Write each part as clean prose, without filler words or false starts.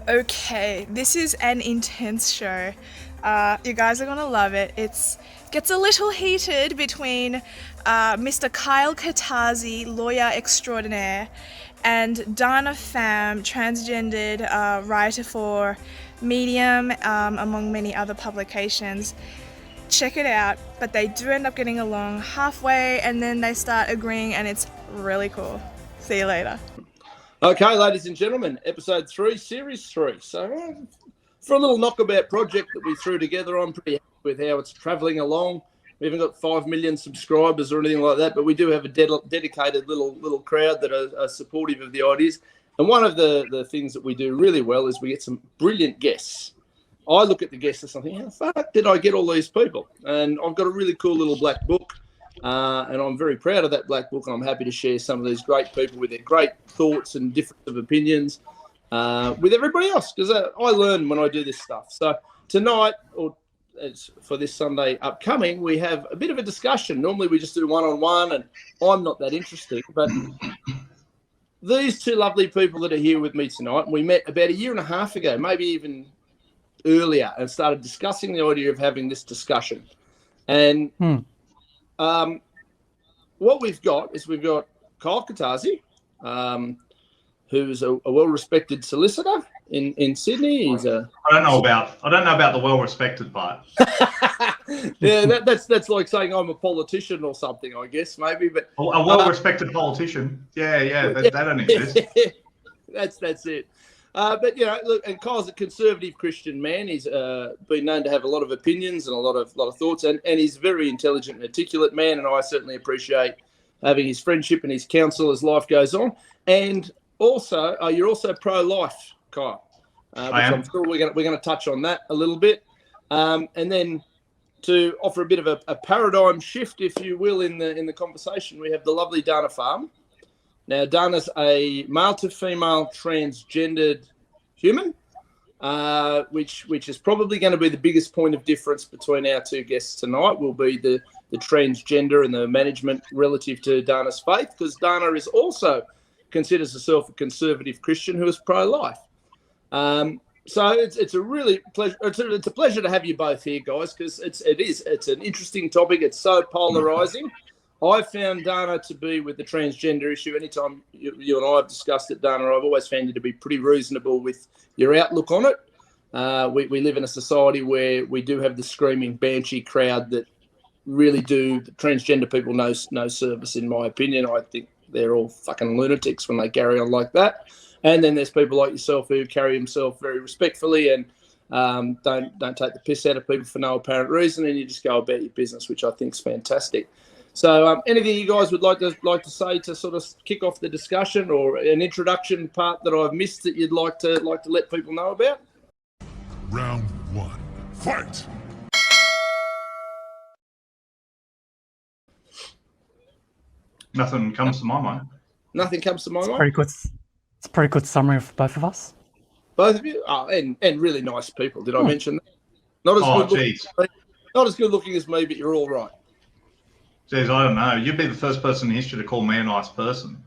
Okay, this is an intense show. You guys are gonna love it. It gets a little heated between Mr. Kyle Kutasi, lawyer extraordinaire, and Dana Pham, transgendered writer for Medium, among many other publications. Check it out, but they do end up getting along halfway and then they start agreeing, and it's really cool. See you later. Okay, ladies and gentlemen, episode 3, series 3. So, for a little knockabout project that we threw together, I'm pretty happy with how it's travelling along. We haven't got 5 million subscribers or anything like that, but we do have a dedicated little crowd that are supportive of the ideas. And one of the things that we do really well is we get some brilliant guests. I look at the guests and something, how the fuck did I get all these people? And I've got a really cool little black book. And I'm very proud of that black book, and I'm happy to share some of these great people with their great thoughts and difference of opinions with everybody else, because I learn when I do this stuff. So tonight, or for this Sunday upcoming, we have a bit of a discussion. Normally we just do one-on-one, and I'm not that interested, but these two lovely people that are here with me tonight, we met about a year and a half ago, maybe even earlier, and started discussing the idea of having this discussion. And what we've got is Kyle Kutasi, who's a well-respected solicitor in Sydney. He's I don't know about the well-respected part. Yeah, that's like saying I'm a politician or something, I guess, maybe. But a well-respected politician. Yeah, that don't exist. That's it. But look, and Kyle's a conservative Christian man. He's been known to have a lot of opinions and a lot of thoughts, and he's a very intelligent and articulate man. And I certainly appreciate having his friendship and his counsel as life goes on. And also, you're also pro-life, Kyle, which I'm sure we're going to touch on that a little bit. And then to offer a bit of a paradigm shift, if you will, in the conversation, we have the lovely Dana Pham. Now, Dana's a male to female transgendered human, which is probably going to be the biggest point of difference between our two guests tonight, will be the transgender and the management relative to Dana's faith, because Dana is also considers herself a conservative Christian who is pro-life. So it's a really pleasure. It's a pleasure to have you both here, guys, because it's an interesting topic. It's so polarizing. I found Dana to be, with the transgender issue, anytime you and I have discussed it, Dana, I've always found you to be pretty reasonable with your outlook on it. We live in a society where we do have the screaming banshee crowd that really do the transgender people no service, in my opinion. I think they're all fucking lunatics when they carry on like that. And then there's people like yourself who carry themselves very respectfully and don't take the piss out of people for no apparent reason, and you just go about your business, which I think is fantastic. So anything you guys would like to say to sort of kick off the discussion, or an introduction part that I've missed that you'd like to let people know about? Round 1, fight! Nothing comes to my mind. Nothing comes to my mind? It's a pretty good summary of both of us. Both of you? Oh, and really nice people. Did I mention that? Not as good looking as me, but you're all right. Jeez, I don't know. You'd be the first person in history to call me a nice person.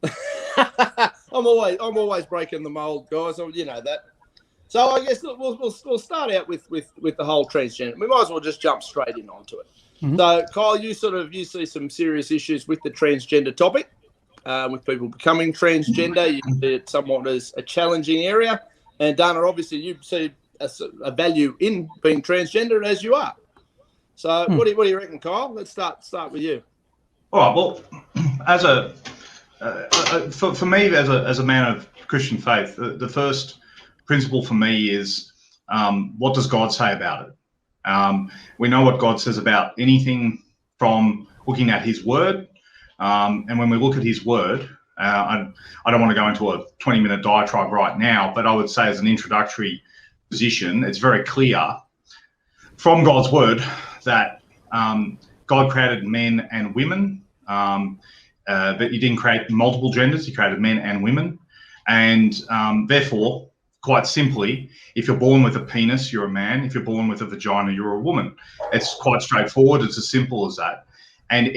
I'm always breaking the mold, guys. You know that. So I guess we'll start out with the whole transgender. We might as well just jump straight in onto it. Mm-hmm. So Kyle, you see some serious issues with the transgender topic, with people becoming transgender. You see it somewhat as a challenging area, and Dana, obviously, you see a value in being transgender as you are. So what do you reckon, Kyle? Let's start with you. All right. Well, as for me, as a man of Christian faith, the first principle for me is what does God say about it? We know what God says about anything from looking at His Word, and when we look at His Word, I don't want to go into a 20-minute diatribe right now, but I would say as an introductory position, it's very clear from God's Word that God created men and women, that He didn't create multiple genders, He created men and women. And therefore, quite simply, if you're born with a penis, you're a man. If you're born with a vagina, you're a woman. It's quite straightforward. It's as simple as that. And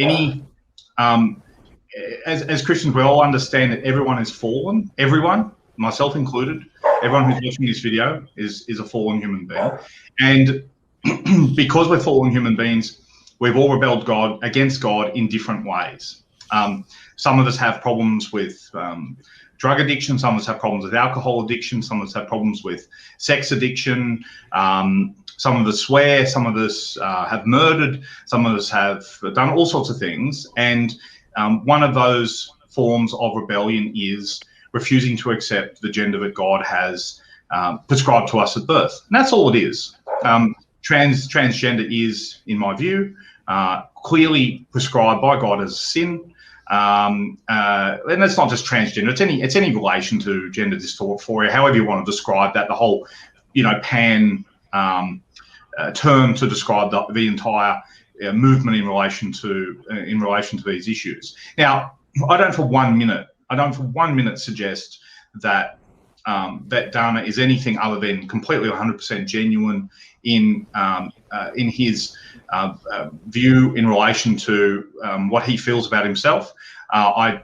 as Christians, we all understand that everyone is fallen. Everyone. myself included, everyone who's watching this video is a fallen human being. And because we're fallen human beings, we've all rebelled against God in different ways. Some of us have problems with drug addiction. Some of us have problems with alcohol addiction. Some of us have problems with sex addiction. Some of us swear. Some of us have murdered. Some of us have done all sorts of things. And one of those forms of rebellion is refusing to accept the gender that God has prescribed to us at birth. And that's all it is. Transgender is, in my view, clearly prescribed by God as sin. And it's not just transgender, it's any relation to gender dysphoria, however you want to describe that, the whole, pan term to describe the entire movement in relation to these issues. Now, I don't for one minute suggest that that Dana is anything other than completely 100% genuine in his view in relation to what he feels about himself. I've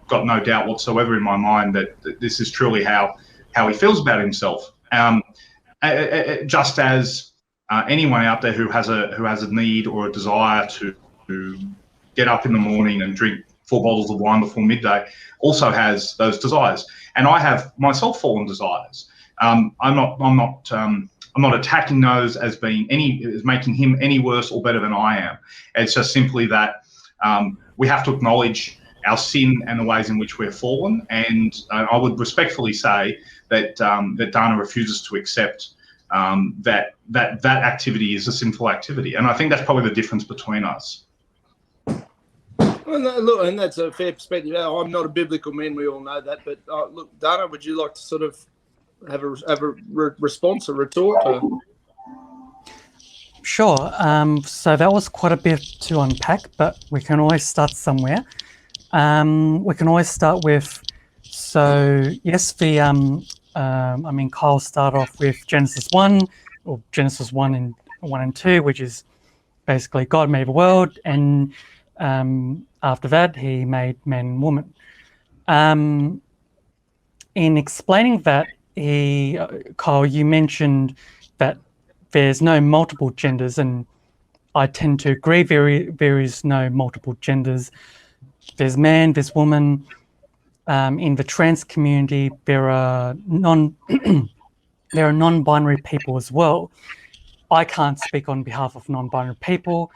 got no doubt whatsoever in my mind that this is truly how he feels about himself. Just as anyone out there who has a need or a desire to get up in the morning and drink 4 bottles of wine before midday also has those desires, and I have myself fallen desires. I'm not attacking those as making him any worse or better than I am. It's just simply that we have to acknowledge our sin and the ways in which we're fallen. And I would respectfully say that Dana refuses to accept that activity is a sinful activity. And I think that's probably the difference between us. Well, no, look, and that's a fair perspective. I'm not a biblical man, we all know that. But look, Dana, would you like to sort of have a response, a retort? Sure. So that was quite a bit to unpack, but we can always start somewhere. We can always start with, yes, Kyle started off with Genesis 1, or Genesis 1 and 2, which is basically God made the world, and after that, he made man and woman. In explaining that, Kyle, you mentioned that there's no multiple genders, and I tend to agree. There is no multiple genders. There's man, there's woman. In the trans community, there are non-binary people as well. I can't speak on behalf of non-binary people.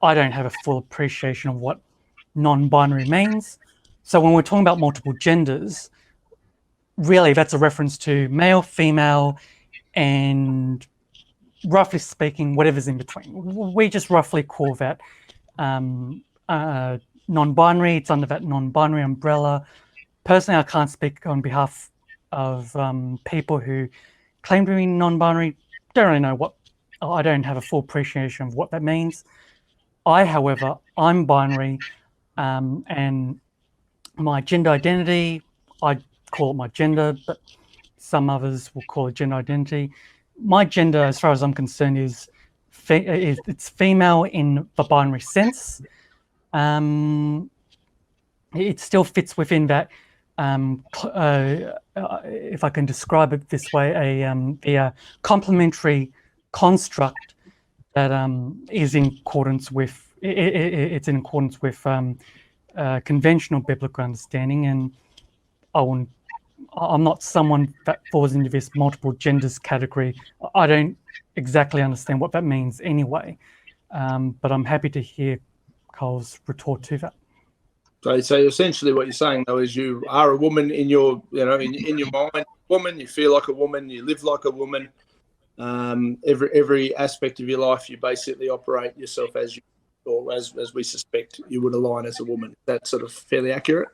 I don't have a full appreciation of what non-binary means. So when we're talking about multiple genders, really that's a reference to male, female, and roughly speaking, whatever's in between. We just roughly call that non-binary. It's under that non-binary umbrella. Personally, I can't speak on behalf of people who claim to be non-binary. Don't really know I don't have a full appreciation of what that means. However, I'm binary, and my gender identity, I call it my gender, but some others will call it gender identity. My gender, as far as I'm concerned, is it's female in the binary sense. It still fits within that, if I can describe it this way, a complementary construct that is in accordance with conventional biblical understanding. And I'm not someone that falls into this multiple genders category. I don't exactly understand what that means anyway, but I'm happy to hear Kyle's retort to that. So essentially what you're saying, though, is you are a woman in your, in your mind, woman, you feel like a woman, you live like a woman. Every aspect of your life, you basically operate yourself as you, or as we suspect you would align as a woman. Is that sort of fairly accurate?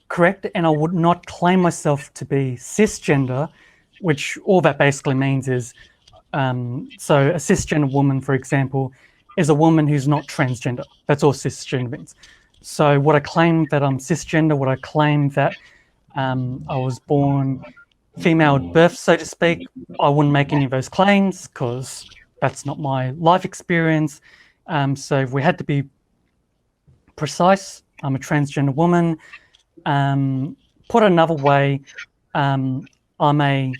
Correct, and I would not claim myself to be cisgender, which all that basically means is, so a cisgender woman, for example, is a woman who's not transgender. That's all cisgender means. So would I claim that I'm cisgender? Would I claim that I was born female at birth, so to speak? I wouldn't make any of those claims because that's not my life experience. So if we had to be precise, I'm a transgender woman. put another way, I'm a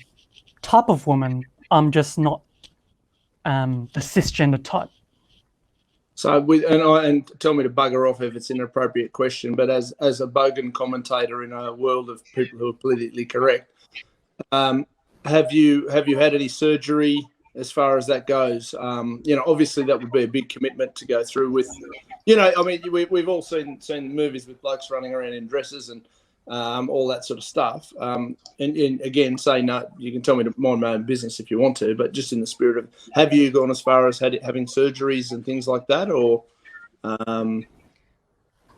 type of woman. I'm just not the cisgender type. So, and tell me to bugger off if it's an inappropriate question, but as a bogan commentator in a world of people who are politically correct, have you had any surgery as far as that goes? Obviously that would be a big commitment to go through with. We've all seen movies with blokes running around in dresses and all that sort of stuff. And again, say no. You can tell me to mind my own business if you want to, but just in the spirit of, have you gone as far as having surgeries and things like that, or?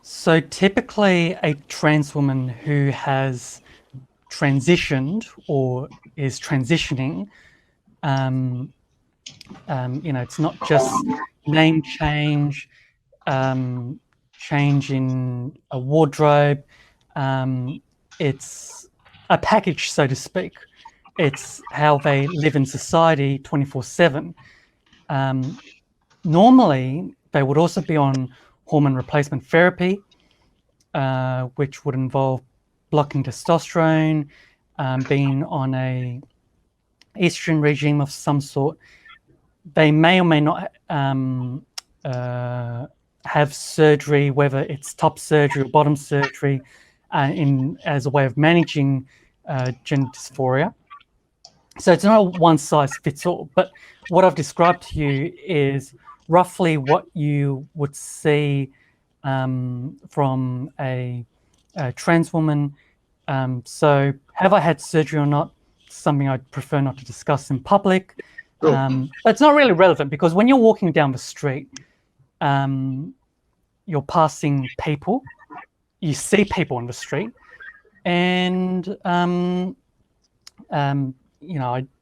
So typically, a trans woman who has transitioned or is transitioning, it's not just name change, change in a wardrobe. It's a package, so to speak. It's how they live in society 24/7. Normally, they would also be on hormone replacement therapy, which would involve blocking testosterone, being on a estrogen regime of some sort. They may or may not have surgery, whether it's top surgery or bottom surgery, as a way of managing gender dysphoria. So it's not a one size fits all, but what I've described to you is roughly what you would see from a trans woman. So have I had surgery or not? Something I'd prefer not to discuss in public. Sure. But it's not really relevant, because when you're walking down the street, you're passing people, you see people on the street, and I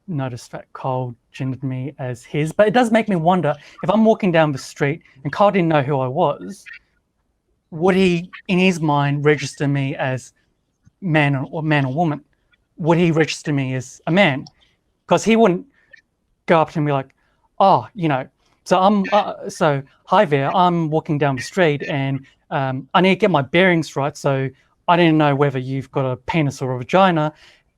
noticed that Kyle gendered me as his, but it does make me wonder, if I'm walking down the street and Kyle didn't know who I was, would he, in his mind, register me as man or woman? Would he register me as a man? Because he wouldn't go up to me and be like, oh, so hi there, I'm walking down the street and I need to get my bearings right, so I need to know whether you've got a penis or a vagina,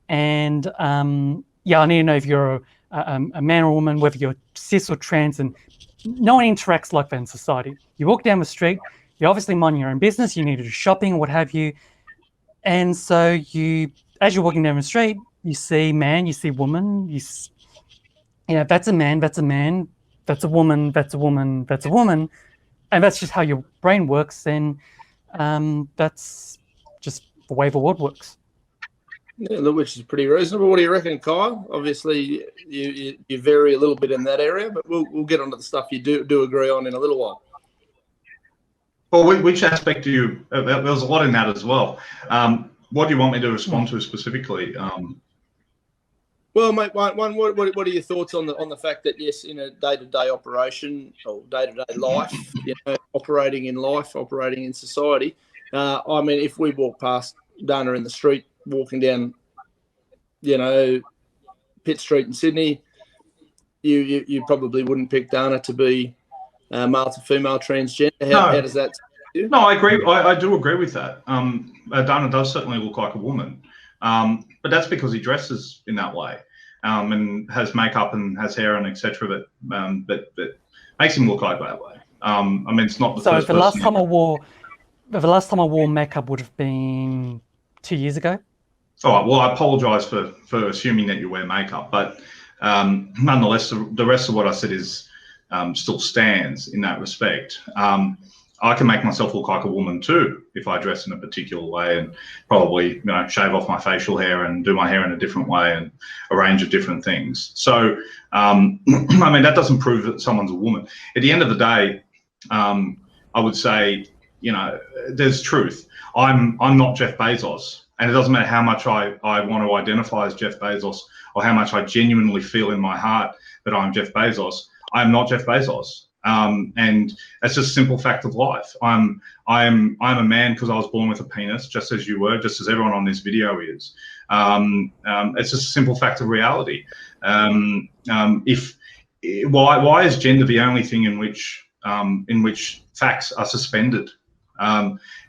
and I need to know if you're a man or a woman, whether you're cis or trans, and no one interacts like that in society. You walk down the street, you obviously mind your own business, you need to do shopping, what have you, and so as you're walking down the street, you see man, you see woman, that's a man, that's a man, that's a woman, that's a woman, that's a woman, and that's just how your brain works, and that's just the way the world works. Yeah, which is pretty reasonable. What do you reckon, Kyle? Obviously, you vary a little bit in that area, but we'll get onto the stuff you do agree on in a little while. Well, which aspect do you? There's a lot in that as well. What do you want me to respond to specifically? Well, mate, what are your thoughts on the fact that, yes, in a day-to-day operation or day-to-day life, operating in society, if we walk past Dana in the street, walking down, Pitt Street in Sydney, you probably wouldn't pick Dana to be male to female transgender. How does that? No, I agree. I do agree with that. Dana does certainly look like a woman, but that's because he dresses in that way, and has makeup and has hair and etc. That makes him look like that way. It's not the first. So the last time I wore makeup would have been 2 years ago. All right. Well, I apologise for assuming that you wear makeup, but nonetheless, the rest of what I said is still stands in that respect. I can make myself look like a woman too if I dress in a particular way, and probably shave off my facial hair and do my hair in a different way and a range of different things. So that doesn't prove that someone's a woman. At the end of the day, I would say there's truth. I'm not Jeff Bezos, and it doesn't matter how much I want to identify as Jeff Bezos or how much I genuinely feel in my heart that I'm Jeff Bezos. I'm not Jeff Bezos. And it's just a simple fact of life. I'm a man because I was born with a penis, just as you were, just as everyone on this video is. It's just a simple fact of reality. Why is gender the only thing in which facts are suspended?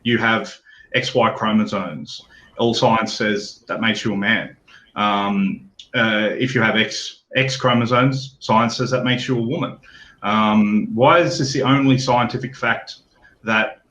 You have XY chromosomes. all science says that makes you a man. If you have X chromosomes, science says that makes you a woman. Why is this the only scientific fact that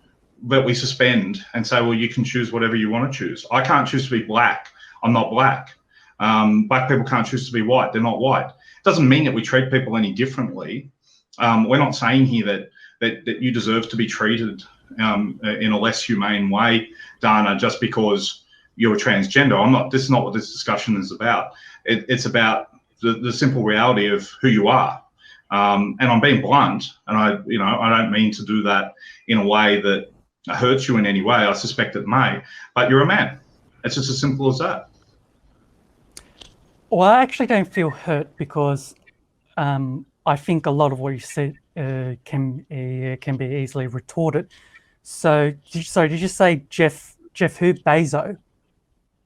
we suspend and say, well, you can choose whatever you want to choose? I can't choose to be black. I'm not black. Black people can't choose to be white. They're not white. It doesn't mean that we treat people any differently. We're not saying here that you deserve to be treated in a less humane way, Dana, just because you're a transgender. This is not what this discussion is about. It's about the simple reality of who you are. And I'm being blunt, and I don't mean to do that in a way that hurts you in any way. I suspect it may, but you're a man. It's just as simple as that. Well, I actually don't feel hurt because I think a lot of what you said can be easily retorted. So did you say Jeff who? Bezos?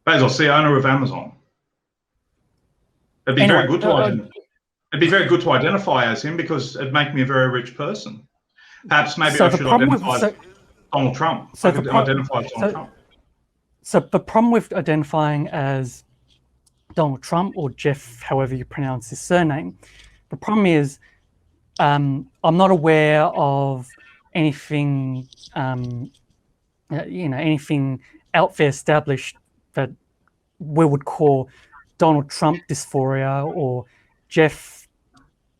Bezos, the owner of Amazon. It'd be very good to identify as him because it'd make me a very rich person. Perhaps maybe I should identify as Donald Trump. So identify as Donald Trump. So the problem with identifying as Donald Trump or Jeff, however you pronounce his surname, the problem is I'm not aware of anything, anything out there established that we would call Donald Trump dysphoria or Jeff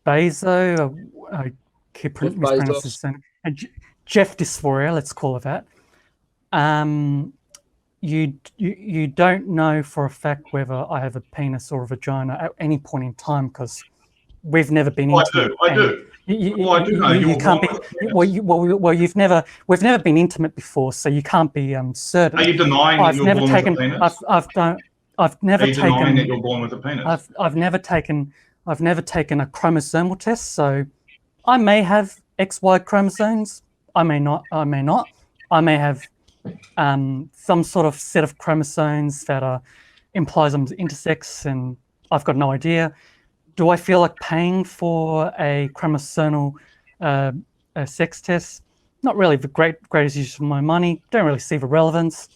Bezos. I keep mispronouncing his surname. Jeff dysphoria, let's call it that. You don't know for a fact whether I have a penis or a vagina at any point in time because we've never been intimate. I do. I do know you can't be. We've never been intimate before, so you can't be certain. Are you denying that you're born with a penis? I've never taken. Are you denying that you're born with a penis? I've never taken a chromosomal test, so I may have XY chromosomes. I may not. I may have some sort of set of chromosomes that implies I'm intersex, and I've got no idea. Do I feel like paying for a chromosomal sex test? Not really the greatest use of my money. Don't really see the relevance.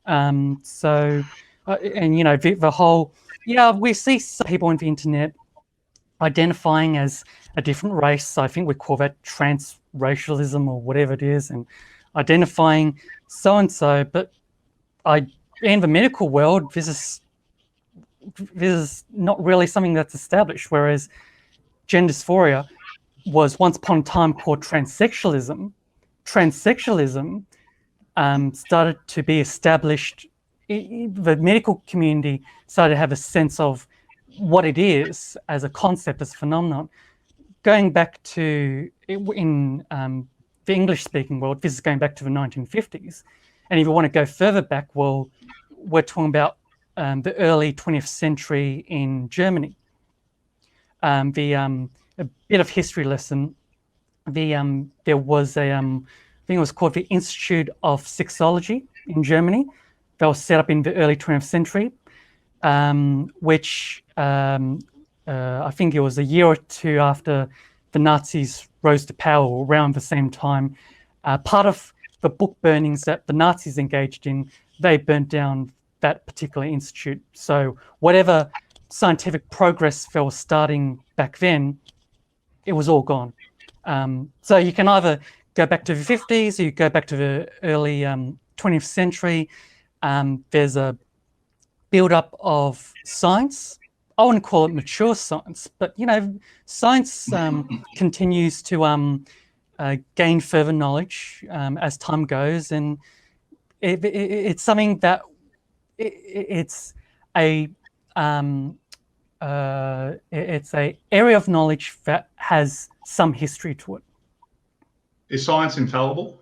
The whole, we see some people on the internet identifying as a different race. I think we call that transracialism or whatever it is, and identifying so-and-so. But in the medical world, this is not really something that's established, whereas gender dysphoria was once upon a time called transsexualism. Transsexualism started to be established. The medical community started to have a sense of what it is as a concept, as a phenomenon. Going back to, in the English-speaking world, this is going back to the 1950s. And if you want to go further back, well, we're talking about the early 20th century in Germany. A bit of history lesson. There was I think it was called the Institute of Sexology in Germany. That was set up in the early 20th century, which I think it was a year or two after the Nazis rose to power, or around the same time. Part of the book burnings that the Nazis engaged in, they burnt down that particular institute. So whatever scientific progress they were starting back then, it was all gone. So you can either go back to the 50s or you go back to the early 20th century. There's a build-up of science. I wouldn't call it mature science, but science continues to gain further knowledge as time goes, and it's something that it's a area of knowledge that has some history to it. Is science infallible?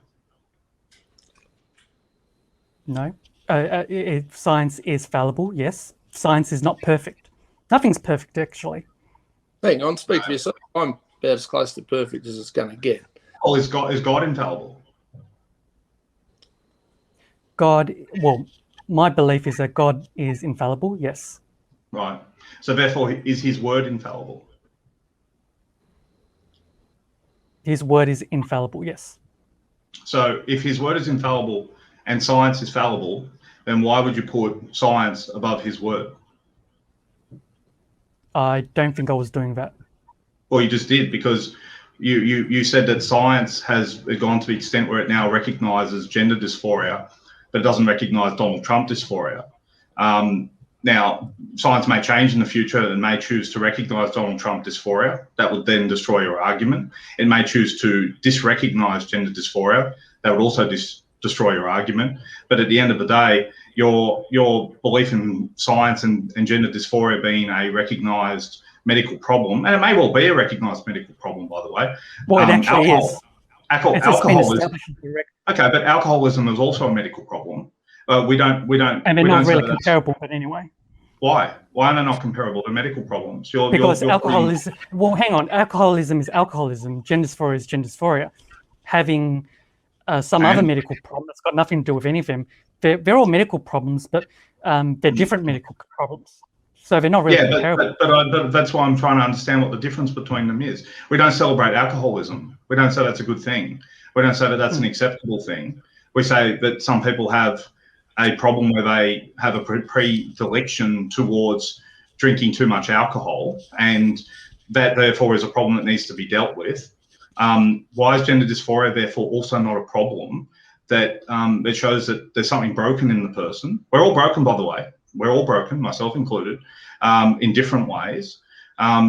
No. Science is fallible, yes. Science is not perfect. Nothing's perfect, actually. Hang on, speak for yourself. I'm about as close to perfect as it's going to get. Well, is God infallible? My belief is that God is infallible, yes. Right. So therefore, is his word infallible? His word is infallible, yes. So if his word is infallible and science is fallible, then why would you put science above his word? I don't think I was doing that. Well, you just did, because you said that science has gone to the extent where it now recognises gender dysphoria, but it doesn't recognise Donald Trump dysphoria. Now, science may change in the future and may choose to recognise Donald Trump dysphoria. That would then destroy your argument. It may choose to disrecognise gender dysphoria. That would also destroy your argument. But at the end of the day, your belief in science and gender dysphoria being a recognised medical problem, and it may well be a recognised medical problem, by the way. Well, it actually is. Alcoholism. Okay, but alcoholism is also a medical problem. We don't. And they're not really comparable, but anyway. Why? Why are they not comparable? They're medical problems. Because alcoholism. Well, hang on. Alcoholism is alcoholism. Gender dysphoria is gender dysphoria. Having some other medical problem that's got nothing to do with any of them. They're all medical problems, but they're different medical problems. So they're not really comparable. But that's why I'm trying to understand what the difference between them is. We don't celebrate alcoholism. We don't say that's a good thing. We don't say that that's an acceptable thing. We say that some people have a problem where they have a predilection towards drinking too much alcohol, and that therefore is a problem that needs to be dealt with. Why is gender dysphoria therefore also not a problem? That shows that there's something broken in the person. We're all broken, by the way. We're all broken, myself included, in different ways,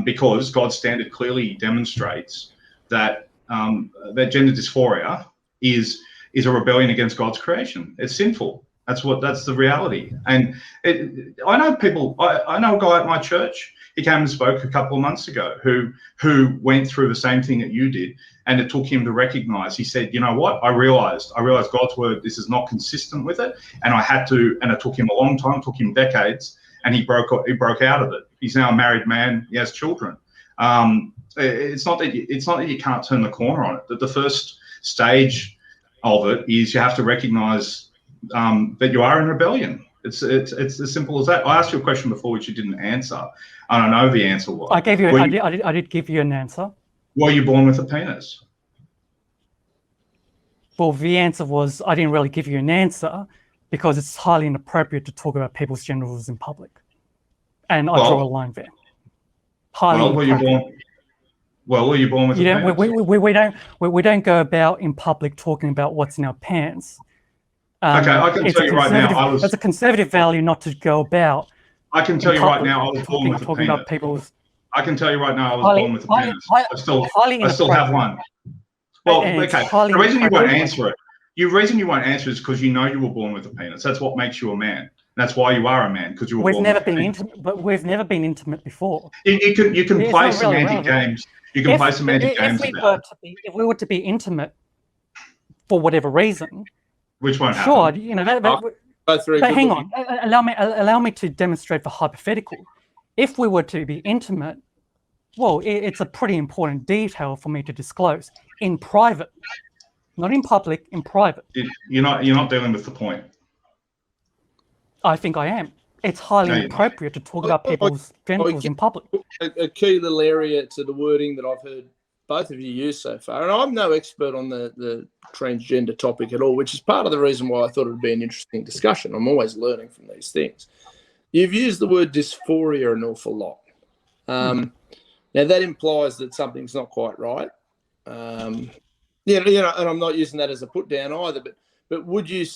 because God's standard clearly demonstrates that that gender dysphoria is a rebellion against God's creation. It's sinful. That's the reality. And I know people. I know a guy at my church. He came and spoke a couple of months ago who went through the same thing that you did, and it took him to recognize. He said, "You know what? I realized God's word. This is not consistent with it, and I had to. And it took him a long time. It took him decades, and he broke out of it. He's now a married man. He has children. It's not that you can't turn the corner on it. That the first stage of it is you have to recognize that you are in rebellion. It's as simple as that. I asked you a question before which you didn't answer, and I know the answer was. I gave you. I did give you an answer. Were you born with a penis? Well, the answer was I didn't really give you an answer because it's highly inappropriate to talk about people's genitals in public, and I draw a line there. Highly were you born with a penis? We don't go about in public talking about what's in our pants. Okay, I can tell you right now, it's a conservative value not to go about. I can tell you right now, I was born with a penis. I can tell you right now, I was born with a penis. I still have one. Well, okay. The reason you won't answer it, is because you know you were born with a penis. That's what makes you a man. That's why you are a man, because you were born with a penis. We've never been intimate before. You can play semantic games. You can play semantic games about it. If we were to be intimate for whatever reason, which won't happen. Sure, but hang on. Allow me to demonstrate the hypothetical. If we were to be intimate, well, it's a pretty important detail for me to disclose in private, not in public, in private. You're not dealing with the point. I think I am. It's highly inappropriate to talk about people's genitals in public. A key little area to the wording that I've heard both of you use so far, and I'm no expert on the transgender topic at all, which is part of the reason why I thought it would be an interesting discussion. I'm always learning from these things. You've used the word dysphoria an awful lot. Now that implies that something's not quite right. And I'm not using that as a put down either. But would you,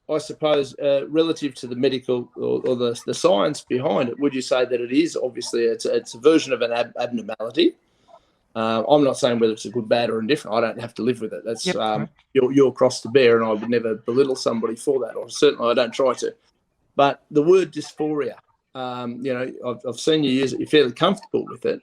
I suppose, relative to the medical or the science behind it, would you say that it is obviously it's a version of an abnormality? I'm not saying whether it's a good, bad, or indifferent. I don't have to live with it. That's your cross to bear, and I would never belittle somebody for that, or certainly I don't try to. But the word dysphoria, I've seen you use it. You're fairly comfortable with it.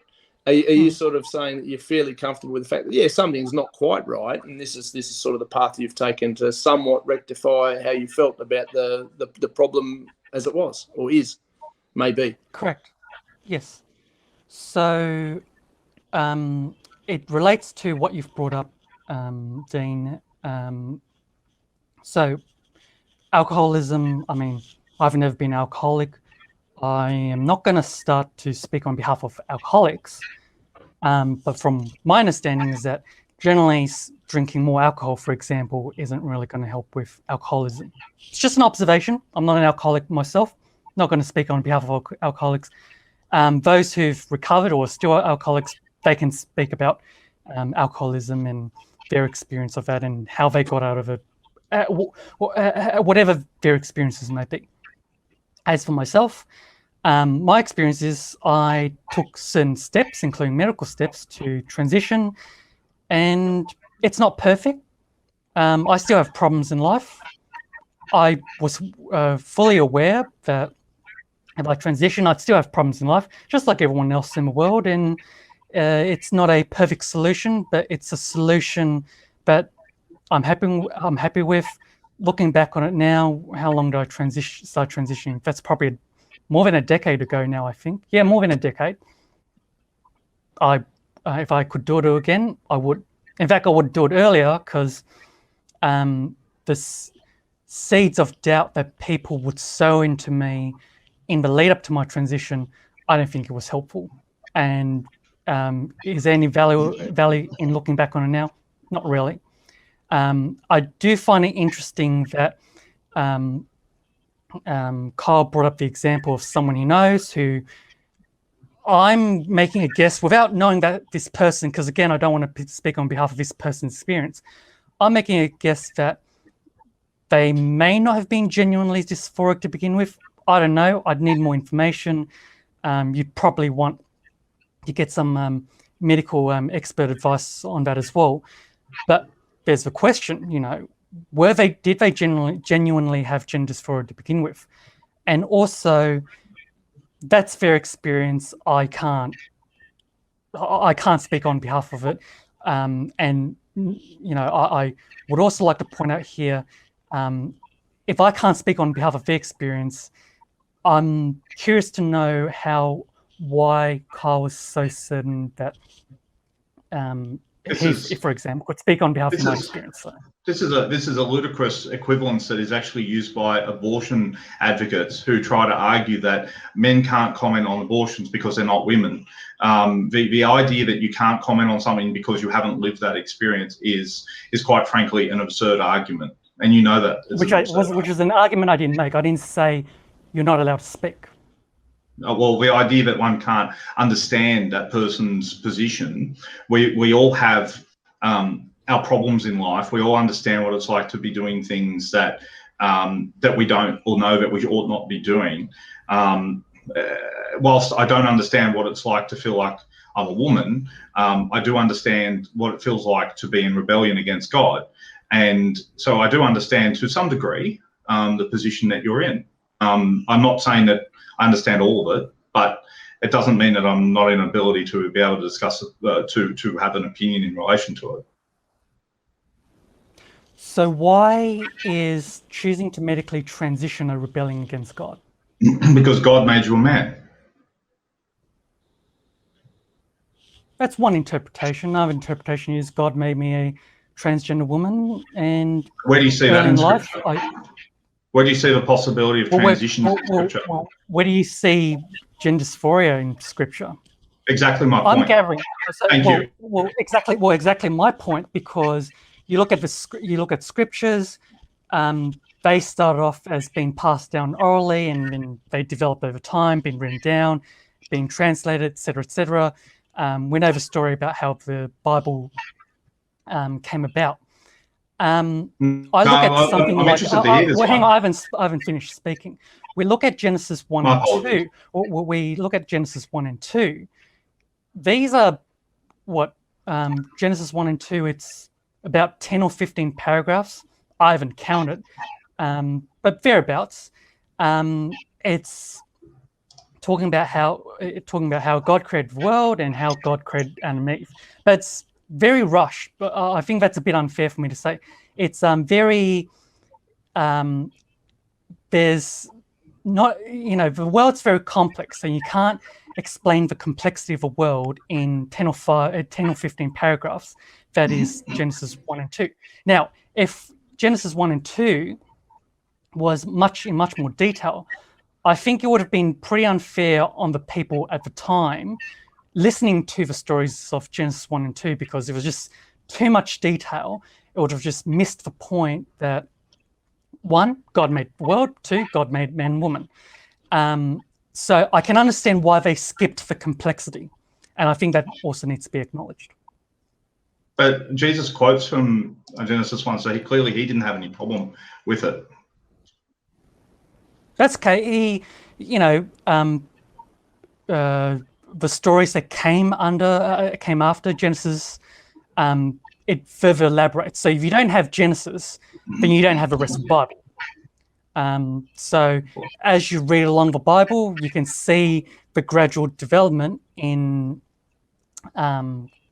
Are you sort of saying that you're fairly comfortable with the fact that something's not quite right, and this is sort of the path you've taken to somewhat rectify how you felt about the problem as it was or is, maybe? Correct. Yes. So. It relates to what you've brought up, Dean. So, alcoholism, I've never been alcoholic. I am not going to start to speak on behalf of alcoholics, but from my understanding is that generally drinking more alcohol, for example, isn't really going to help with alcoholism. It's just an observation. I'm not an alcoholic myself. Not going to speak on behalf of alcoholics. Those who've recovered or still are alcoholics, they can speak about alcoholism and their experience of that and how they got out of it, whatever their experiences may be. As for myself, my experience is I took certain steps, including medical steps, to transition, and it's not perfect. I still have problems in life. I was fully aware that if I transition, I'd still have problems in life, just like everyone else in the world. And it's not a perfect solution, but it's a solution that I'm happy with. Looking back on it now, how long did I start transitioning? That's probably more than a decade ago now, I think. Yeah, more than a decade. If I could do it again, I would. In fact, I would do it earlier because the seeds of doubt that people would sow into me in the lead up to my transition, I don't think it was helpful. And is there any value in looking back on it now? Not really. I do find it interesting that Kyle brought up the example of someone he knows who I'm making a guess without knowing that this person, because again, I don't want to speak on behalf of this person's experience. I'm making a guess that they may not have been genuinely dysphoric to begin with. I don't know. I'd need more information. You'd probably want to get some medical expert advice on that as well. But there's the question, did they genuinely have gender dysphoria to begin with? And also, that's their experience. I can't speak on behalf of it. And I would also like to point out here, if I can't speak on behalf of their experience, I'm curious to know why Kyle was so certain that he, for example, could speak on behalf of my experience. So. This is a ludicrous equivalence that is actually used by abortion advocates who try to argue that men can't comment on abortions because they're not women. The idea that you can't comment on something because you haven't lived that experience is quite frankly an absurd argument, and you know that. Which is an argument I didn't make. I didn't say you're not allowed to speak. Well, the idea that one can't understand that person's position, we all have our problems in life. We all understand what it's like to be doing things that we don't or know that we ought not be doing. Whilst I don't understand what it's like to feel like I'm a woman, I do understand what it feels like to be in rebellion against God. And so I do understand to some degree the position that you're in. I'm not saying that I understand all of it, but it doesn't mean that I'm not in ability to be able to discuss it, to have an opinion in relation to it. So why is choosing to medically transition a rebellion against God? Because God made you a man. That's one interpretation. Another interpretation is God made me a transgender woman, and where do you see that in life? Where do you see the possibility of transition in Scripture? Where do you see gender dysphoria in Scripture? Exactly my point. I'm gathering. Thank you. Well, exactly my point, because you look at scriptures. They started off as being passed down orally, and then they developed over time, being written down, being translated, etc., etc. We know the story about how the Bible came about. I look at something like. Hang on, I haven't finished speaking. We look at Genesis 1 and 2. Or we look at Genesis 1 and 2. These are Genesis 1 and 2. It's about 10 or 15 paragraphs. I haven't counted, but thereabouts. It's talking about how God created the world and how God created Adam and Eve. But it's very rushed. But I think that's a bit unfair for me to say. It's very. There's not, the world's very complex, and you can't explain the complexity of a world in 10 or 15 paragraphs. That is Genesis 1 and 2. Now, if Genesis 1 and 2 was in much more detail, I think it would have been pretty unfair on the people at the time listening to the stories of Genesis 1 and 2, because it was just too much detail, it would have just missed the point that, one, God made the world, two, God made man and woman. So I can understand why they skipped the complexity, and I think that also needs to be acknowledged. But Jesus quotes from Genesis 1, so he didn't have any problem with it. That's okay. The stories that came after Genesis, it further elaborates. So if you don't have Genesis, then you don't have the rest of the Bible. So as you read along the Bible, you can see the gradual development in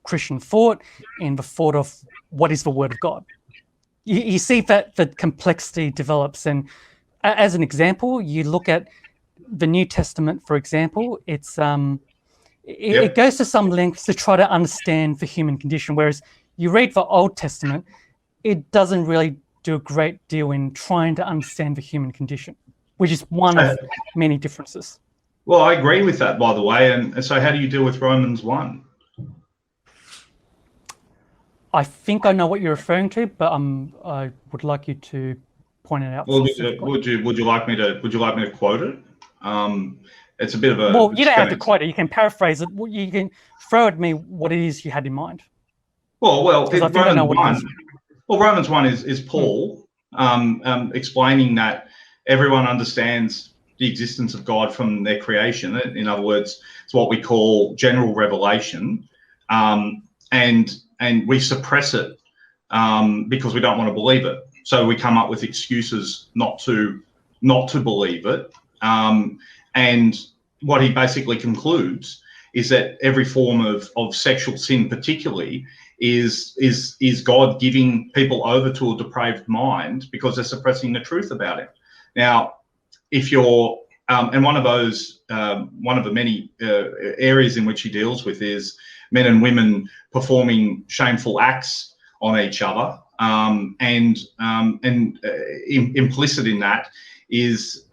Christian thought, in the thought of what is the Word of God. You see that the complexity develops. And as an example, you look at the New Testament, for example, it goes to some lengths to try to understand the human condition, whereas you read the Old Testament, it doesn't really do a great deal in trying to understand the human condition, which is one of many differences. Well, I agree with that, by the way. And so how do you deal with Romans 1? I think I know what you're referring to, but I would like you to point it out. Well, would you like me to quote it? It's a bit of a... Well, you don't have to quote it. You can paraphrase it. You can throw at me what it is you had in mind. Well, Romans 1 is Paul explaining that everyone understands the existence of God from their creation. In other words, it's what we call general revelation, and we suppress it because we don't want to believe it. So we come up with excuses not to believe it. And what he basically concludes is that every form of sexual sin, particularly, is God giving people over to a depraved mind because they're suppressing the truth about him. Now, if you're and one of the many areas in which he deals with is men and women performing shameful acts on each other, and implicit in that is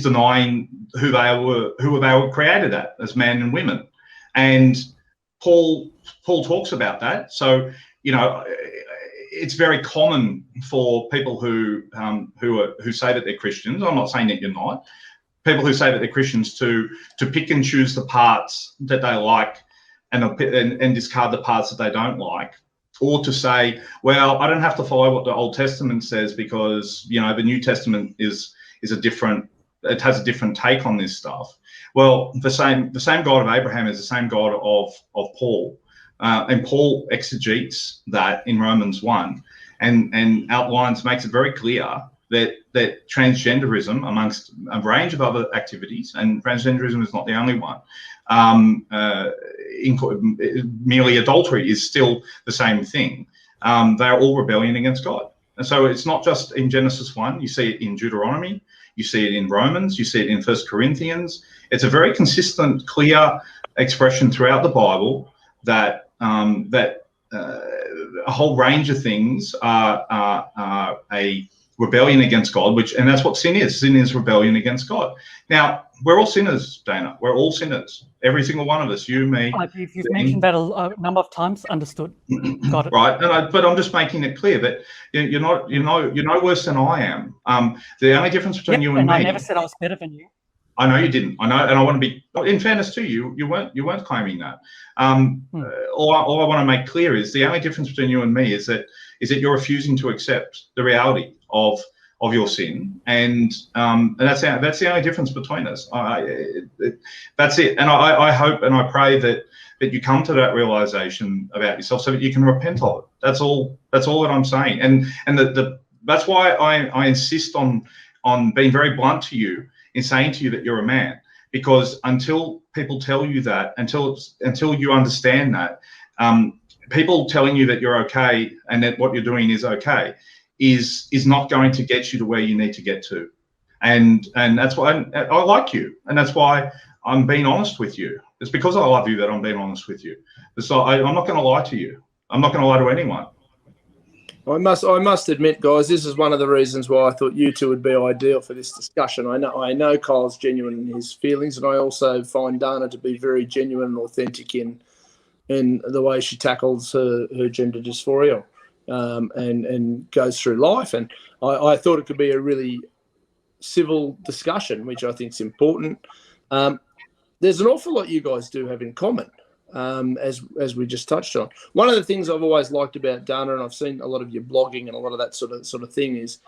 denying who they were created as men and women. And Paul talks about that. So it's very common for people who say that they're Christians. I'm not saying that you're not. People who say that they're Christians to pick and choose the parts that they like and discard the parts that they don't like, or to say, well, I don't have to follow what the Old Testament says because the New Testament is a different. It has a different take on this stuff. Well, the same God of Abraham is the same God of Paul, and Paul exegetes that in Romans 1 and makes it very clear that transgenderism, amongst a range of other activities, and transgenderism is not the only one, merely adultery is still the same thing. They are all rebellion against God. And so it's not just in Genesis 1, you see it in Deuteronomy, you see it in Romans, you see it in 1 Corinthians. It's a very consistent, clear expression throughout the Bible that a whole range of things are a rebellion against God, and that's what sin is. Sin is rebellion against God. Now, we're all sinners, Dana. We're all sinners. Every single one of us, you, me. You've mentioned that a number of times. Understood. Got it. Right, but I'm just making it clear that you're no worse than I am. The only difference between you and me. I never said I was better than you. I know you didn't. I know, and I want to be. In fairness to you, you weren't claiming that. All I want to make clear is the only difference between you and me is that you're refusing to accept the reality of your sin, and that's the only difference between us. That's it. And I hope and I pray that you come to that realization about yourself so that you can repent of it. That's all that I'm saying. And that's why I insist on being very blunt to you in saying to you that you're a man, because until people tell you that, until you understand that, people telling you that you're okay and that what you're doing is okay is not going to get you to where you need to get to. And that's why I like you, and that's why I'm being honest with you. It's because I love you that I'm being honest with you. So I'm not going to lie to you. I'm not going to lie to anyone. I must admit, guys, this is one of the reasons why I thought you two would be ideal for this discussion. I know Kyle's genuine in his feelings, and I also find Dana to be very genuine and authentic in in the way she tackles her gender dysphoria and goes through life. And I thought it could be a really civil discussion, which I think is important. There's an awful lot you guys do have in common, as we just touched on. One of the things I've always liked about Dana, and I've seen a lot of your blogging and a lot of that sort of thing, is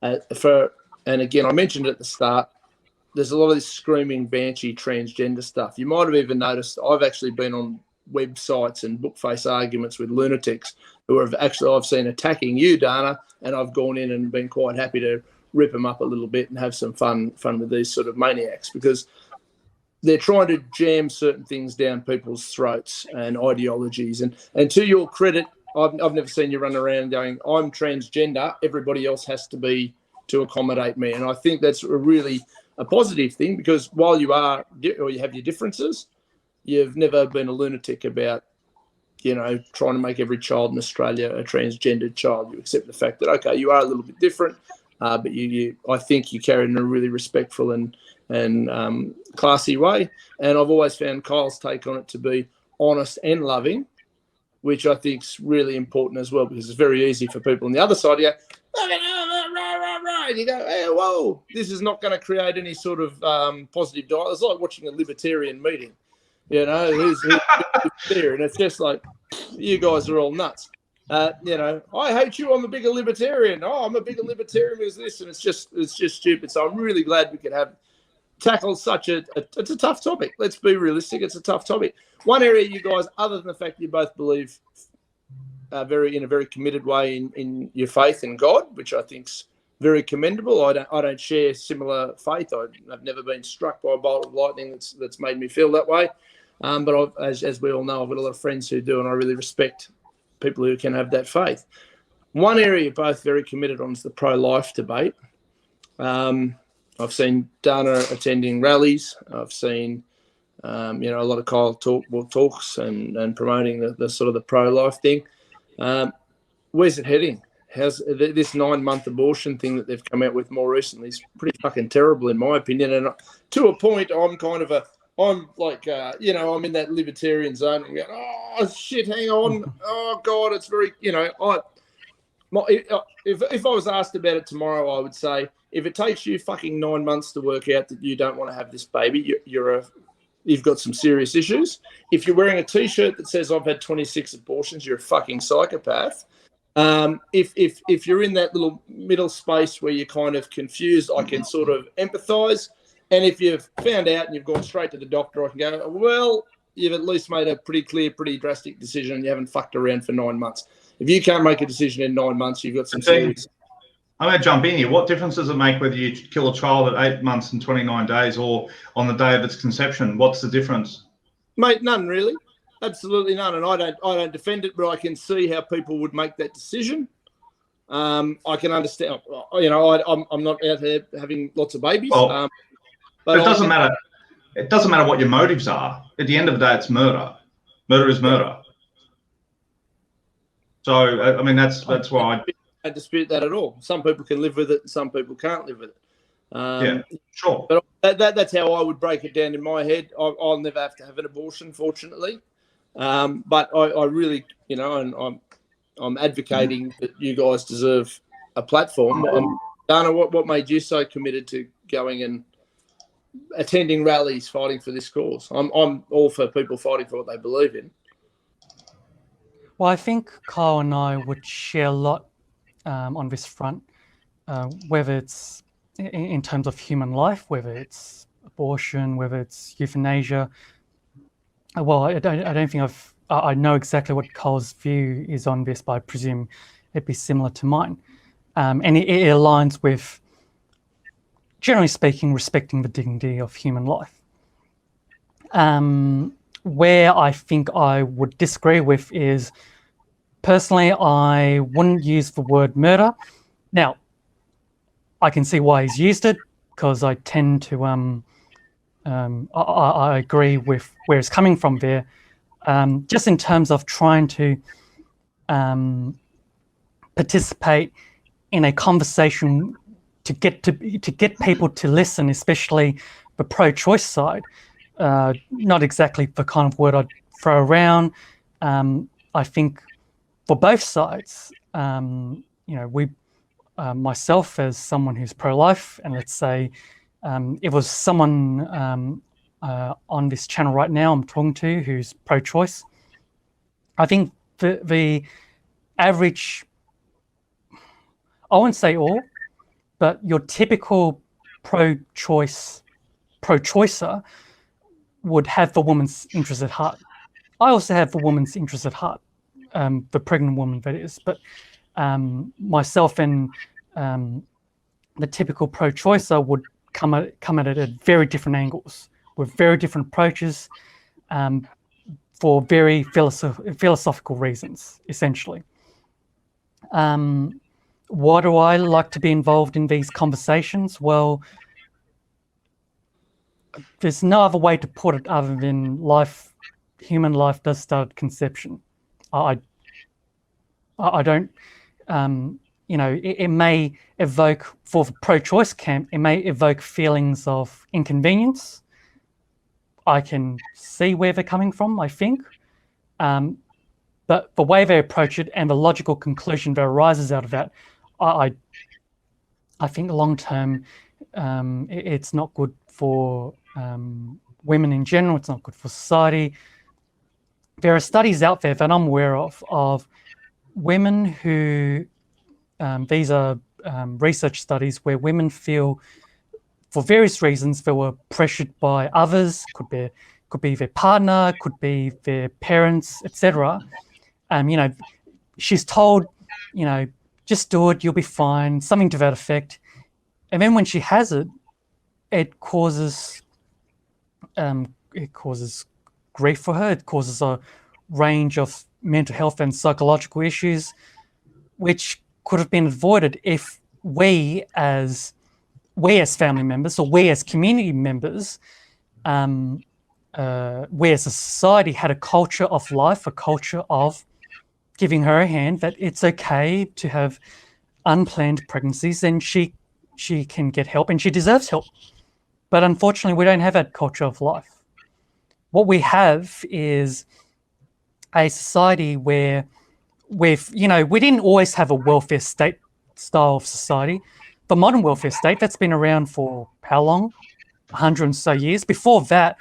and again, I mentioned it at the start, there's a lot of this screaming, banshee transgender stuff. You might have even noticed I've actually been on websites and bookface arguments with lunatics who have actually, I've seen attacking you, Dana, and I've gone in and been quite happy to rip them up a little bit and have some fun with these sort of maniacs, because they're trying to jam certain things down people's throats and ideologies. And to your credit, I've never seen you run around going, I'm transgender, everybody else has to be to accommodate me. And I think that's a positive thing, because while you are, or you have your differences, you've never been a lunatic about, trying to make every child in Australia a transgendered child. You accept the fact that, okay, you are a little bit different, but I think you carry it in a really respectful and classy way. And I've always found Kyle's take on it to be honest and loving, which I think is really important as well, because it's very easy for people on the other side to go, and you go, hey, whoa, this is not going to create any sort of positive dialogue. It's like watching a libertarian meeting, who's there, and it's just like, you guys are all nuts. I hate you, I'm a bigger libertarian. Oh, I'm a bigger libertarian because this, and it's just stupid. So I'm really glad we could tackle such it's a tough topic. Let's be realistic. It's a tough topic. One area you guys, other than the fact that you both believe in a very committed way in your faith in God, which I think's very commendable. I don't share similar faith. I've never been struck by a bolt of lightning that's made me feel that way. But as we all know, I've got a lot of friends who do, and I really respect people who can have that faith. One area you're both very committed on is the pro-life debate. I've seen Dana attending rallies. I've seen, a lot of Kyle talks and promoting the sort of the pro-life thing. Where's it heading? How's this 9-month abortion thing that they've come out with more recently is pretty fucking terrible in my opinion. And to a point, I'm in that libertarian zone. I'm going, oh shit, hang on. Oh God, it's very, if I was asked about it tomorrow, I would say, if it takes you fucking 9 months to work out that you don't want to have this baby, you've got some serious issues. If you're wearing a T-shirt that says I've had 26 abortions, you're a fucking psychopath. If you're in that little middle space where you're kind of confused, I can sort of empathise. And if you've found out and you've gone straight to the doctor, I can go, well, you've at least made a pretty clear, pretty drastic decision, and you haven't fucked around for 9 months. If you can't make a decision in 9 months, you've got some serious. I'm going to jump in here. What difference does it make whether you kill a child at 8 months and 29 days or on the day of its conception? What's the difference? Mate, none really. Absolutely none. And I don't defend it, but I can see how people would make that decision. I can understand. I'm not out there having lots of babies. Well, but it doesn't matter. It doesn't matter what your motives are. At the end of the day, it's murder. Murder is murder. So I mean, that's why I don't dispute that at all. Some people can live with it, and some people can't live with it. Yeah, sure. But that's how I would break it down in my head. I'll never have to have an abortion, fortunately. But I really, and I'm advocating that you guys deserve a platform. Dana, what made you so committed to going and attending rallies, fighting for this cause? I'm all for people fighting for what they believe in. Well, I think Kyle and I would share a lot on this front, whether it's in terms of human life, whether it's abortion, whether it's euthanasia. Well, I don't think I know exactly what Kyle's view is on this, but I presume it'd be similar to mine. And it aligns with, generally speaking, respecting the dignity of human life. Where I think I would disagree with is, personally, I wouldn't use the word murder. Now, I can see why he's used it, because I tend to, I agree with where it's coming from there. Just in terms of trying to participate in a conversation to get people to listen, especially the pro-choice side. Not exactly the kind of word I'd throw around. I think for both sides, myself as someone who's pro-life, and let's say it was someone on this channel right now I'm talking to who's pro-choice, I think the average, I won't say all, but your typical pro-choicer would have the woman's interest at heart. I also have the woman's interest at heart, the pregnant woman that is, but myself and the typical pro-choicer would come at it at very different angles, with very different approaches, for very philosophical reasons, essentially. Why do I like to be involved in these conversations? Well, there's no other way to put it other than human life does start at conception. I don't, it may evoke, for the pro-choice camp, it may evoke feelings of inconvenience. I can see where they're coming from, I think. But the way they approach it and the logical conclusion that arises out of that, I think long-term, it's not good for women in general. It's not good for society. There are studies out there that I'm aware of women who, these are research studies where women feel, for various reasons, they were pressured by others, could be their partner, could be their parents, etc. She's told, just do it, you'll be fine, something to that effect. And then when she has it, it causes grief for her. It causes a range of mental health and psychological issues, which could have been avoided if we as family members, or we as community members, we as a society had a culture of life, a culture of giving her a hand, that it's okay to have unplanned pregnancies and she can get help and she deserves help. But unfortunately, we don't have that culture of life. What we have is a society where we didn't always have a welfare state style of society. The modern welfare state, that's been around for how long? 100 and so years. Before that,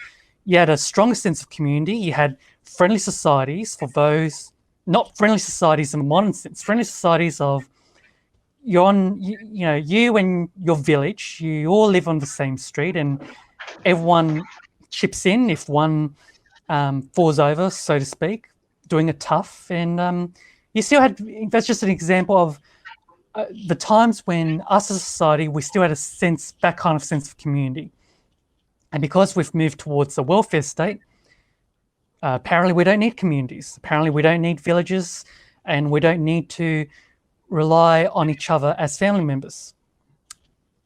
you had a stronger sense of community. You had friendly societies for those, not friendly societies in the modern sense, friendly societies of you and your village, you all live on the same street and everyone chips in if one falls over, so to speak, doing it tough. And you still had, that's just an example of the times when us as a society, we still had that kind of sense of community. And because we've moved towards a welfare state, apparently we don't need communities. Apparently we don't need villages, and we don't need to rely on each other as family members.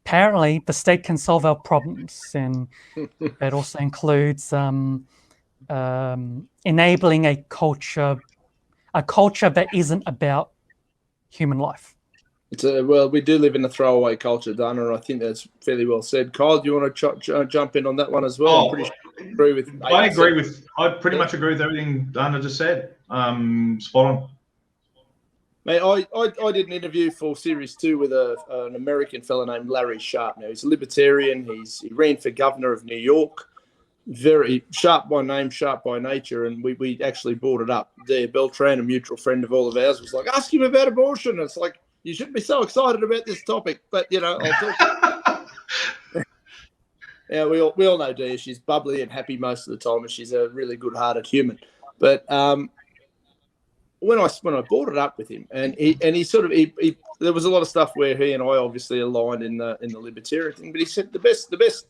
Apparently the state can solve our problems, and that also includes enabling a culture that isn't about human life. Well, we do live in a throwaway culture, Dana, and I think that's fairly well said. Kyle, do you want to jump in on that one as well? I pretty much agree with everything Dana just said. Spot on. Mate, I did an interview for Series 2 with an American fellow named Larry Sharp. Now, he's a libertarian. He ran for governor of New York. Very sharp by name, sharp by nature, and we actually brought it up. Dea Beltran, a mutual friend of all of ours, was like, ask him about abortion. It's like, you shouldn't be so excited about this topic, but, I'll talk. Yeah, we all know Dea. She's bubbly and happy most of the time, and she's a really good-hearted human. But when I brought it up with him, and he there was a lot of stuff where he and I obviously aligned in the libertarian thing, but he said the best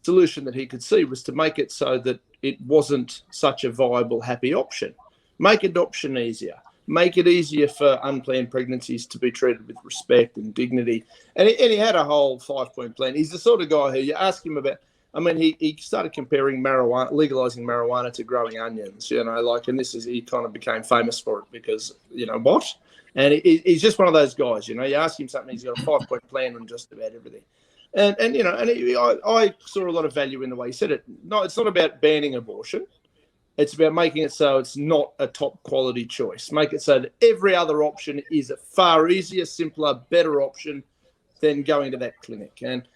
solution that he could see was to make it so that it wasn't such a viable, happy option. Make adoption easier. Make it easier for unplanned pregnancies to be treated with respect and dignity. And he had a whole 5-point plan. He's the sort of guy who you ask him about. I mean, he started comparing legalizing marijuana to growing onions, and he kind of became famous for it because, what? And he's just one of those guys, you ask him something, he's got a 5-point plan on just about everything. I saw a lot of value in the way he said it. No, it's not about banning abortion. It's about making it so it's not a top quality choice. Make it so that every other option is a far easier, simpler, better option than going to that clinic. And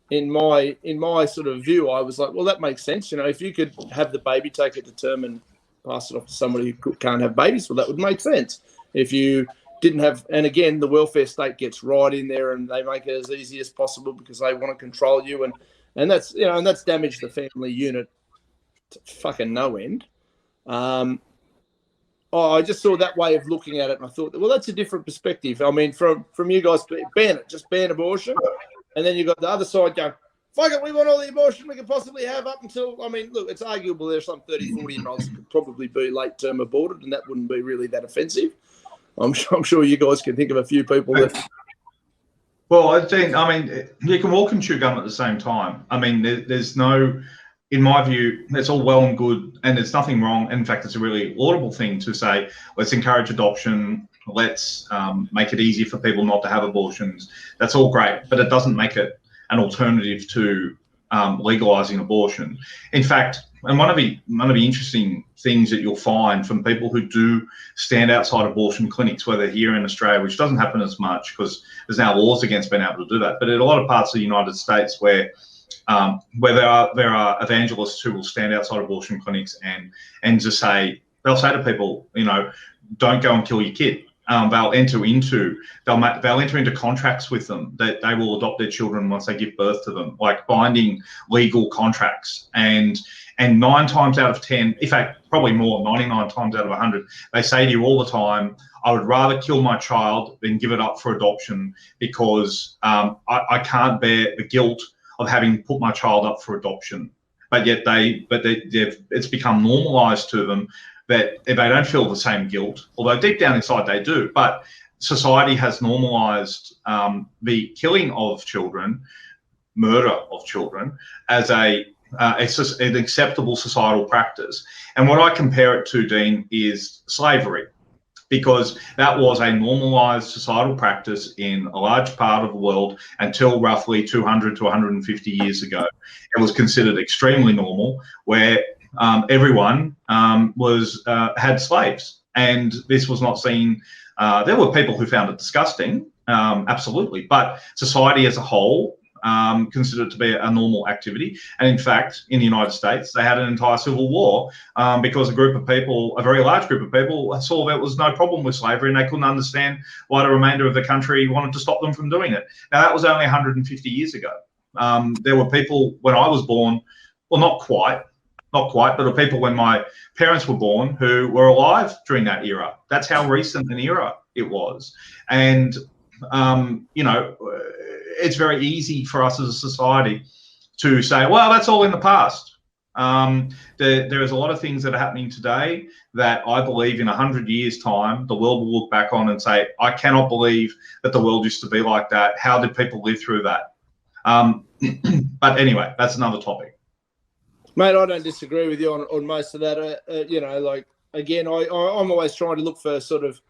in my sort of view, I was like, well, that makes sense. You know, if you could have the baby, take it to term and pass it off to somebody who can't have babies, well, that would make sense. If you didn't have, and again, the welfare state gets right in there and they make it as easy as possible because they want to control you. And that's, you know, and that's damaged the family unit to fucking no end. I just saw that way of looking at it, and I thought, well, that's a different perspective. I mean, from you guys, ban it, just ban abortion, and then you got the other side going, fuck it, we want all the abortion we could possibly have up until, I mean, look, it's arguable there's some 30, 40-year-olds that could probably be late-term aborted, and that wouldn't be really that offensive. I'm sure you guys can think of a few people that... Well, I mean, you can walk and chew gum at the same time. I mean, there's no... In my view, it's all well and good, and there's nothing wrong. In fact, it's a really laudable thing to say, let's encourage adoption, let's make it easier for people not to have abortions. That's all great, but it doesn't make it an alternative to legalising abortion. In fact, and one of the interesting things that you'll find from people who do stand outside abortion clinics, whether here in Australia, which doesn't happen as much because there's now laws against being able to do that, but in a lot of parts of the United States where there are evangelists who will stand outside abortion clinics and just say, they'll say to people, you know, don't go and kill your kid. They'll enter into contracts with them that they will adopt their children once they give birth to them, like binding legal contracts. And 9 times out of 10, in fact, probably more, 99 times out of 100, they say to you all the time, I would rather kill my child than give it up for adoption because I can't bear the guilt of having put my child up for adoption. But yet it's become normalised to them that they don't feel the same guilt, although deep down inside they do. But society has normalised the killing of children, murder of children, as an acceptable societal practice. And what I compare it to, Dean, is slavery, because that was a normalised societal practice in a large part of the world until roughly 200 to 150 years ago. It was considered extremely normal, where everyone had slaves, and this was not seen. There were people who found it disgusting, absolutely, but society as a whole considered it to be a normal activity. And in fact, in the United States, they had an entire civil war because a very large group of people saw there was no problem with slavery, and they couldn't understand why the remainder of the country wanted to stop them from doing it. Now, that was only 150 years ago. There were people when I was born, well, not quite, but there were people when my parents were born who were alive during that era. That's how recent an era it was. And, you know, it's very easy for us as a society to say, well, that's all in the past. There is a lot of things that are happening today that I believe in 100 years' time, the world will look back on and say, I cannot believe that the world used to be like that. How did people live through that? But anyway, that's another topic. Mate, I don't disagree with you on most of that. You know, like, again, I'm always trying to look for sort of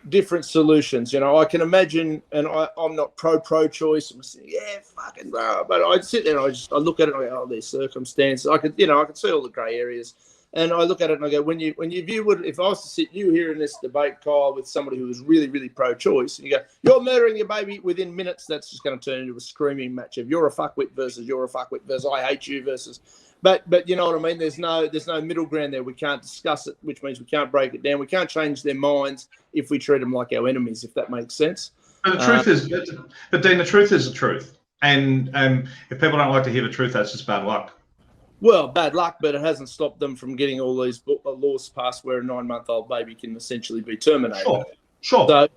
different solutions. You know, I can imagine, and I'm not pro-choice. I'm saying, yeah, fucking bro. But I sit there and I look at it and I go, oh, there's circumstances. I can see all the grey areas. And I look at it and I go, when you view it, if I was to sit you here in this debate, Kyle, with somebody who was really, really pro-choice, and you go, you're murdering your baby within minutes, that's just going to turn into a screaming match of you're a fuckwit versus I hate you versus. But you know what I mean? There's no middle ground there. We can't discuss it, which means we can't break it down. We can't change their minds if we treat them like our enemies, if that makes sense. But the truth is, Dean, the truth is the truth. And if people don't like to hear the truth, that's just bad luck. Well, bad luck, but it hasn't stopped them from getting all these laws passed where a 9-month-old baby can essentially be terminated. Sure. So,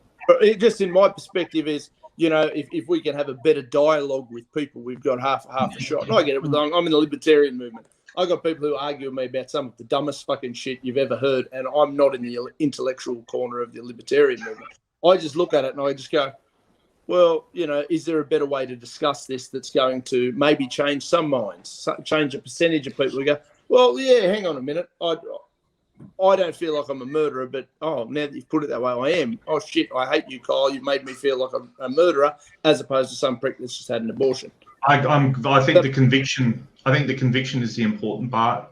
just in my perspective is, you know, if we can have a better dialogue with people, we've got half a shot. And I get it. I'm in the libertarian movement. I got people who argue with me about some of the dumbest fucking shit you've ever heard, and I'm not in the intellectual corner of the libertarian movement. I just look at it and I just go, well, you know, is there a better way to discuss this that's going to maybe change some minds, change a percentage of people who go, well, yeah, hang on a minute. I don't feel like I'm a murderer, but, now that you've put it that way, I am. Oh, shit, I hate you, Kyle. You've made me feel like I'm a murderer, as opposed to some prick that's just had an abortion. I think the conviction is the important part.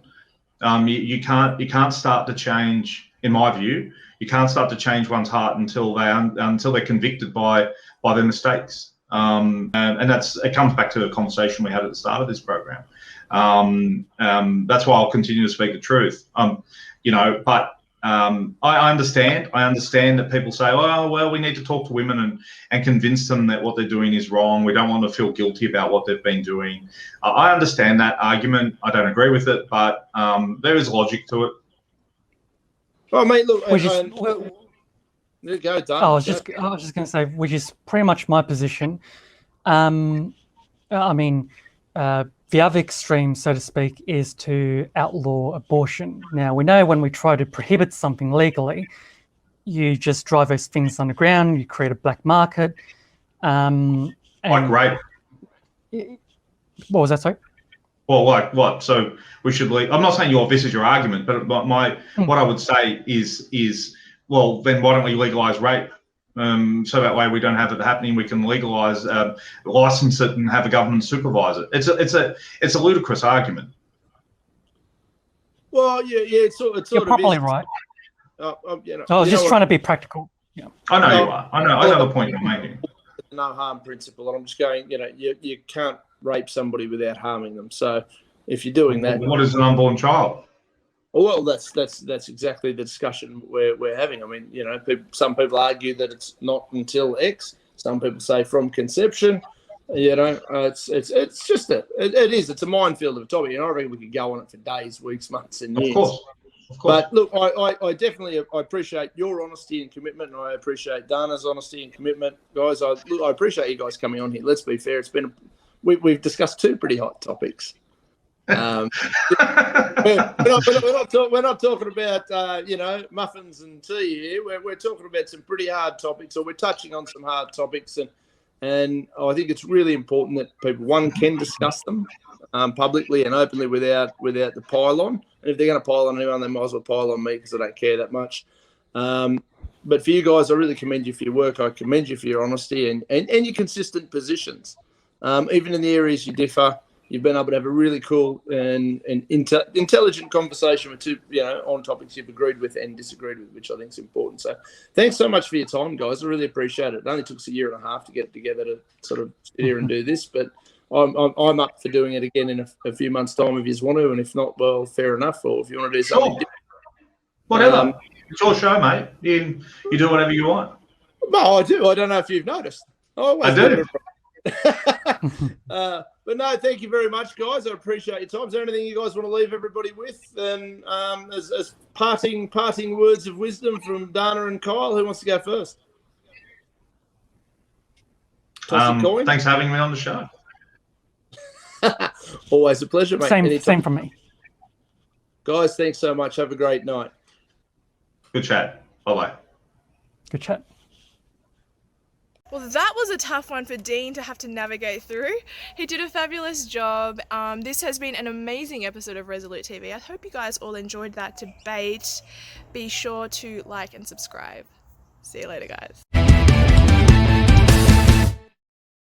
You can't start to change, in my view, you can't start to change one's heart until they're convicted by their mistakes. And it comes back to the conversation we had at the start of this program. That's why I'll continue to speak the truth. But I understand that people say, oh, well, we need to talk to women and convince them that what they're doing is wrong. We don't want to feel guilty about what they've been doing. I understand that argument. I don't agree with it, but there is logic to it. Oh, mate, look, Which is, go, Dan. I was just going to say, which is pretty much my position. The other extreme, so to speak, is to outlaw abortion. Now, we know when we try to prohibit something legally, you just drive those things underground, you create a black market. Like rape. What was that, sorry? Well, like what? So we should leave. I'm not saying this is your argument, but what I would say is, well, then why don't we legalize rape? So that way we don't have it happening. We can legalize, license it, and have a government supervise it. It's a ludicrous argument. Well, yeah, it's sort You're of probably is. right. I was just trying to be practical. Yeah. I know you are. I know the point you're making. No harm principle, and I'm just going. You can't rape somebody without harming them. So if you're doing that, what is an unborn child? Well, that's exactly the discussion we're having. I mean, some people argue that it's not until X. Some people say from conception. It's a minefield of a topic. I reckon we could go on it for days, weeks, months, and years. Of course. But look, I definitely appreciate your honesty and commitment, and I appreciate Dana's honesty and commitment, guys. I appreciate you guys coming on here. Let's be fair; we've discussed two pretty hot topics. We're not talking about muffins and tea here. We're talking about some pretty hard topics, or we're touching on some hard topics, and I think it's really important that people can discuss them publicly and openly without the pile-on. And if they're going to pile on anyone, they might as well pile on me because I don't care that much. But for you guys, I really commend you for your work. I commend you for your honesty and your consistent positions. Even in the areas you differ, you've been able to have a really cool and intelligent conversation with two, on topics you've agreed with and disagreed with, which I think is important. So thanks so much for your time, guys. I really appreciate it. It only took us a year and a half to get together to sort of sit here and do this, but I'm up for doing it again in a few months' time if you want to, and if not, well, fair enough. Or if you want to do something different. Whatever. It's your show, mate. You do whatever you want. No, I do. I don't know if you've noticed. I do. But no, thank you very much, guys. I appreciate your time. Is there anything you guys want to leave everybody with? And as parting words of wisdom from Dana and Kyle, who wants to go first? Thanks for having me on the show. Always a pleasure, mate. Same from me. Guys, thanks so much. Have a great night. Good chat. Bye-bye. Good chat. Well, that was a tough one for Dean to have to navigate through. He did a fabulous job. This has been an amazing episode of Resolute TV. I hope you guys all enjoyed that debate. Be sure to like and subscribe. See you later, guys.